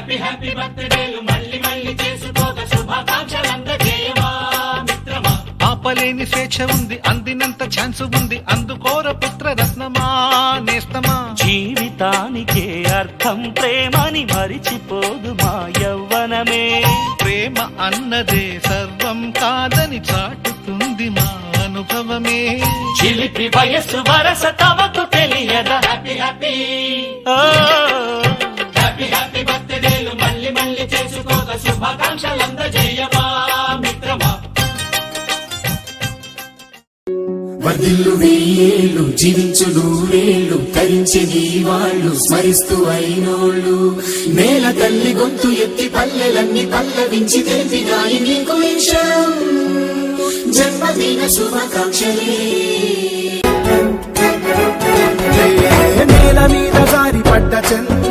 Happy happy బర్త్డేలు మళ్ళీ మళ్ళీ చేసుకోక శుభాకాంక్షలందజేయమా మిత్రమా. ఆపలేని స్వేచ్ఛ ఉంది, అందినంత ఛాన్స్ ఉంది, అందుకోర పుత్ర రత్నమా నేస్తమా. జీవితానికే అర్థం ప్రేమని మరిచిపోదు మా యవ్వనమే. ప్రేమ అన్నదే సర్వం కాదని చాటుతుంది మా అనుభవమే. చిలిపి వయస్సు వరస తమకు తెలియదా. హ్యాపీ హ్యాపీ ఓ హ్యాపీ హ్యాపీ బర్త్డేలు మళ్ళీ మళ్ళీ చేసుకోక శుభాకాంక్షలందజేయమా మిత్రమా. వర్ధిల్లు వెయ్యేళ్ళు జీవించు నూరేళ్ళు తరించి నీ వాళ్ళు స్మరిస్తూ అయినోళ్ళు. నేల తల్లి గొంతు ఎత్తి పల్లెలన్నీ పల్లవించి తెలిపినాయి నీకు ఈ క్షణం. జన్మదిన శుభాకాంక్షలే. నేల మీద జారి పడ్డ చంద్ర